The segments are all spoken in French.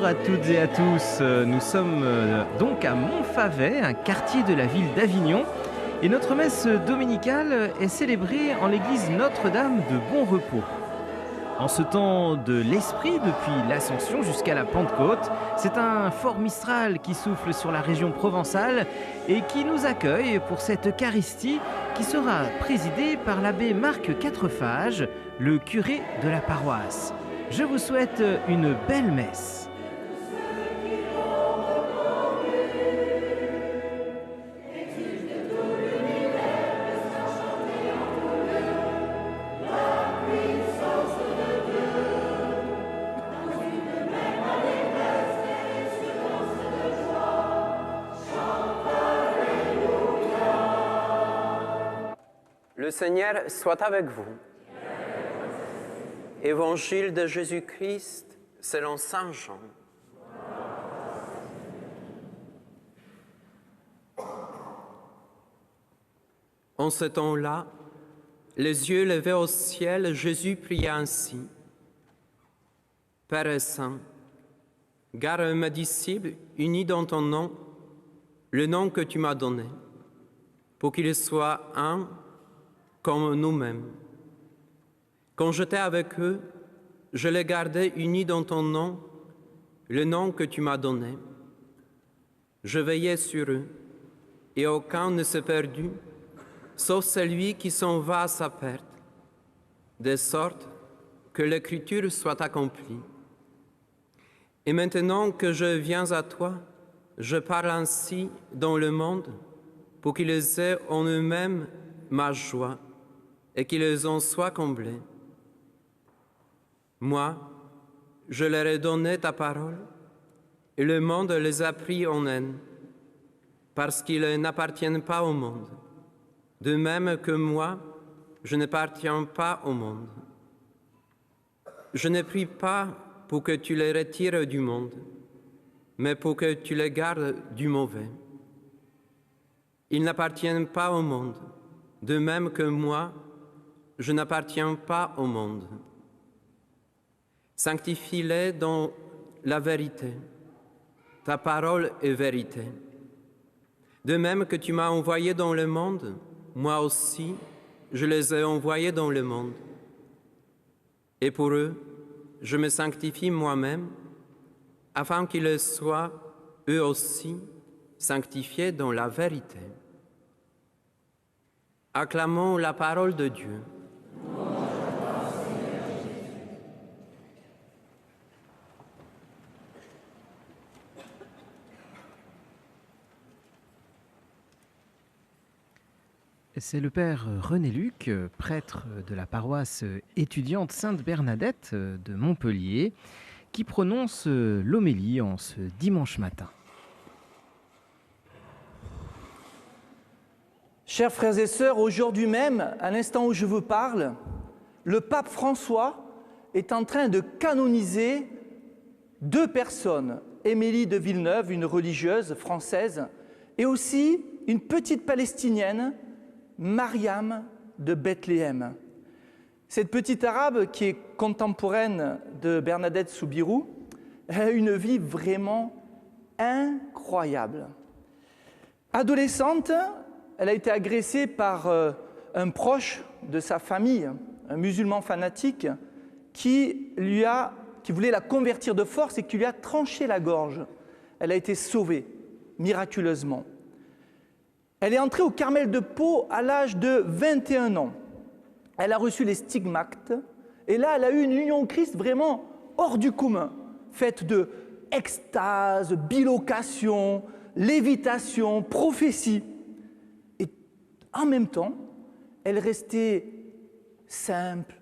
à toutes et à tous, nous sommes donc à Montfavet, un quartier de la ville d'Avignon, et notre messe dominicale est célébrée en l'église Notre-Dame de Bon Repos. En ce temps de l'Esprit, depuis l'Ascension jusqu'à la Pentecôte, c'est un fort Mistral qui souffle sur la région provençale et qui nous accueille pour cette Eucharistie qui sera présidée par l'abbé Marc Quatrefages, le curé de la paroisse. Je vous souhaite une belle messe. Le Seigneur soit avec vous. Évangile de Jésus-Christ selon saint Jean. En ce temps-là, les yeux levés au ciel, Jésus pria ainsi. Père saint, garde mes disciples unis dans ton nom, le nom que tu m'as donné, pour qu'ils soient un comme nous-mêmes. Quand j'étais avec eux, je les gardais unis dans ton nom, le nom que tu m'as donné. Je veillais sur eux, et aucun ne s'est perdu, sauf celui qui s'en va à sa perte, de sorte que l'Écriture soit accomplie. Et maintenant que je viens à toi, je parle ainsi dans le monde, pour qu'ils aient en eux-mêmes ma joie, et qu'ils en soient comblés. Moi, je leur ai donné ta parole, et le monde les a pris en haine, parce qu'ils n'appartiennent pas au monde, de même que moi, je n'appartiens pas au monde. Je ne prie pas pour que tu les retires du monde, mais pour que tu les gardes du mauvais. Ils n'appartiennent pas au monde, de même que moi, je n'appartiens pas au monde. Sanctifie-les dans la vérité. Ta parole est vérité. De même que tu m'as envoyé dans le monde, moi aussi, je les ai envoyés dans le monde. Et pour eux, je me sanctifie moi-même, afin qu'ils soient, eux aussi, sanctifiés dans la vérité. Acclamons la parole de Dieu. C'est le père René Luc, prêtre de la paroisse étudiante Sainte-Bernadette de Montpellier, qui prononce l'homélie en ce dimanche matin. Chers frères et sœurs, aujourd'hui même, à l'instant où je vous parle, le pape François est en train de canoniser deux personnes, Émilie de Villeneuve, une religieuse française, et aussi une petite Palestinienne, Mariam de Bethléem. Cette petite arabe qui est contemporaine de Bernadette Soubirous a une vie vraiment incroyable. Adolescente, elle a été agressée par un proche de sa famille, un musulman fanatique, qui voulait la convertir de force et qui lui a tranché la gorge. Elle a été sauvée miraculeusement. Elle est entrée au Carmel de Pau à l'âge de 21 ans. Elle a reçu les stigmates et là, elle a eu une union au Christ vraiment hors du commun, faite de extase, bilocation, lévitation, prophétie. Et en même temps, elle restait simple,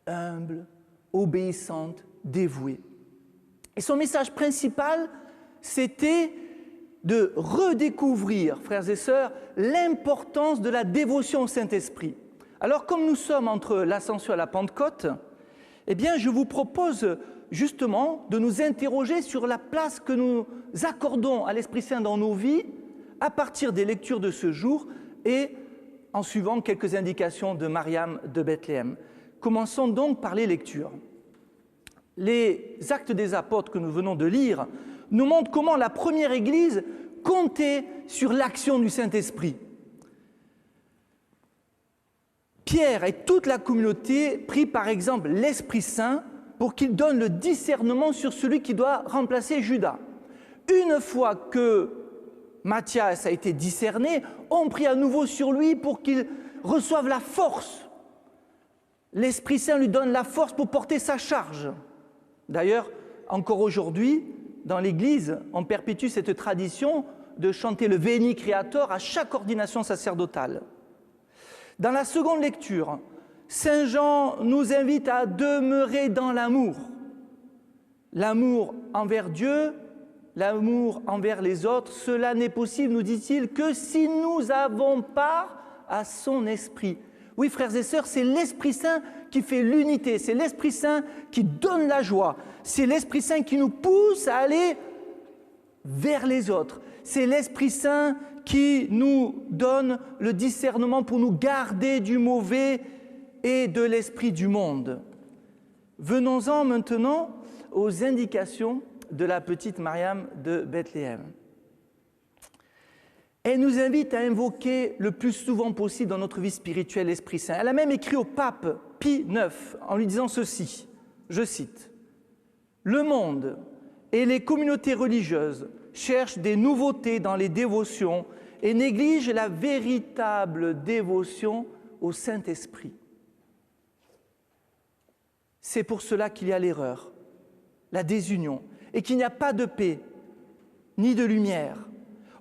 humble, obéissante, dévouée. Et son message principal, c'était de redécouvrir, frères et sœurs, l'importance de la dévotion au Saint-Esprit. Alors, comme nous sommes entre l'Ascension et la Pentecôte, eh bien, je vous propose justement de nous interroger sur la place que nous accordons à l'Esprit Saint dans nos vies à partir des lectures de ce jour et en suivant quelques indications de Mariam de Bethléem. Commençons donc par les lectures. les Actes des Apôtres que nous venons de lire nous montrent comment la première Église comptait sur l'action du Saint-Esprit. Pierre et toute la communauté prient par exemple l'Esprit Saint pour qu'il donne le discernement sur celui qui doit remplacer Judas. Une fois que Matthias a été discerné, on prie à nouveau sur lui pour qu'il reçoive la force. L'Esprit Saint lui donne la force pour porter sa charge. D'ailleurs, encore aujourd'hui, dans l'Église, on perpétue cette tradition de chanter le Veni Creator à chaque ordination sacerdotale. Dans la seconde lecture, Saint Jean nous invite à demeurer dans l'amour. L'amour envers Dieu, l'amour envers les autres, cela n'est possible, nous dit-il, que si nous avons part à son esprit. Oui, frères et sœurs, c'est l'Esprit Saint qui fait l'unité, c'est l'Esprit Saint qui donne la joie, c'est l'Esprit Saint qui nous pousse à aller vers les autres, c'est l'Esprit Saint qui nous donne le discernement pour nous garder du mauvais et de l'esprit du monde. Venons-en maintenant aux indications de la petite Mariam de Bethléem. Elle nous invite à invoquer le plus souvent possible dans notre vie spirituelle l'Esprit Saint. Elle a même écrit au pape Pie IX en lui disant ceci, je cite, « Le monde et les communautés religieuses cherchent des nouveautés dans les dévotions et négligent la véritable dévotion au Saint-Esprit. C'est pour cela qu'il y a l'erreur, la désunion, et qu'il n'y a pas de paix, ni de lumière.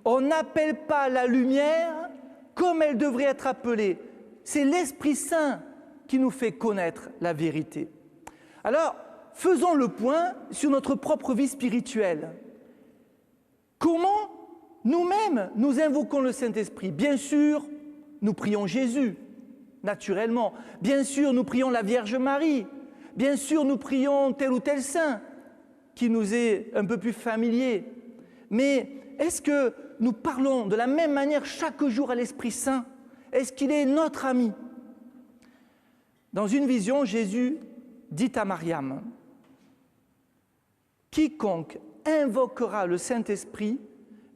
On n'appelle pas la lumière comme elle devrait être appelée. C'est l'Esprit Saint qui nous fait connaître la vérité. Alors, faisons le point sur notre propre vie spirituelle. Comment nous-mêmes nous invoquons le Saint-Esprit? Bien sûr, nous prions Jésus, naturellement. Bien sûr, nous prions la Vierge Marie. Bien sûr, nous prions tel ou tel saint qui nous est un peu plus familier. Mais est-ce que nous parlons de la même manière chaque jour à l'Esprit Saint? Est-ce qu'il est notre ami? Dans une vision, Jésus dit à Mariam, « Quiconque invoquera le Saint-Esprit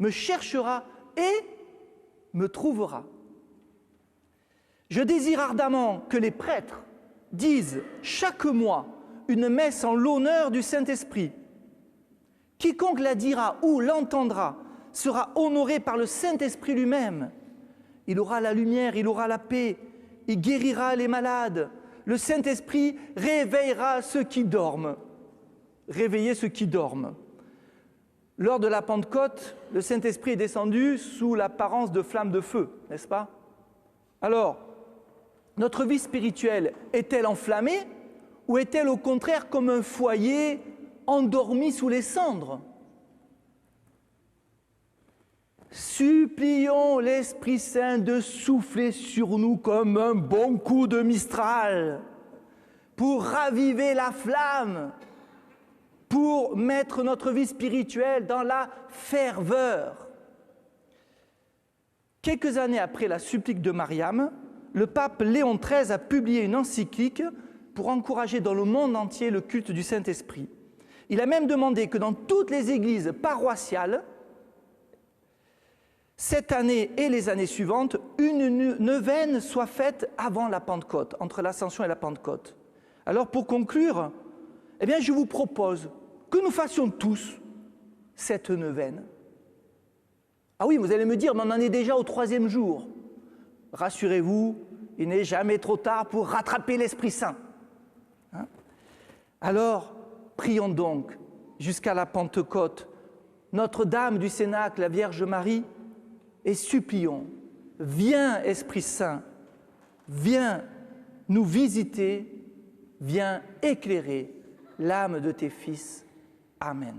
me cherchera et me trouvera. » Je désire ardemment que les prêtres disent chaque mois une messe en l'honneur du Saint-Esprit. Quiconque la dira ou l'entendra sera honoré par le Saint-Esprit lui-même. Il aura la lumière, il aura la paix, il guérira les malades. Le Saint-Esprit réveillera ceux qui dorment. Réveiller ceux qui dorment. Lors de la Pentecôte, le Saint-Esprit est descendu sous l'apparence de flammes de feu, n'est-ce pas? Alors, notre vie spirituelle est-elle enflammée ou est-elle au contraire comme un foyer endormi sous les cendres? Supplions l'Esprit Saint de souffler sur nous comme un bon coup de Mistral pour raviver la flamme, pour mettre notre vie spirituelle dans la ferveur. Quelques années après la supplique de Mariam, le pape Léon XIII a publié une encyclique pour encourager dans le monde entier le culte du Saint-Esprit. Il a même demandé que dans toutes les églises paroissiales, cette année et les années suivantes, une neuvaine soit faite avant la Pentecôte, entre l'Ascension et la Pentecôte. Alors pour conclure, eh bien, je vous propose que nous fassions tous cette neuvaine. Ah oui, vous allez me dire, mais on en est déjà au 3e jour. Rassurez-vous, il n'est jamais trop tard pour rattraper l'Esprit Saint. Hein? Alors, prions donc jusqu'à la Pentecôte Notre-Dame du Cénacle, la Vierge Marie, et supplions, viens Esprit Saint, viens nous visiter, viens éclairer l'âme de tes fils. Amen.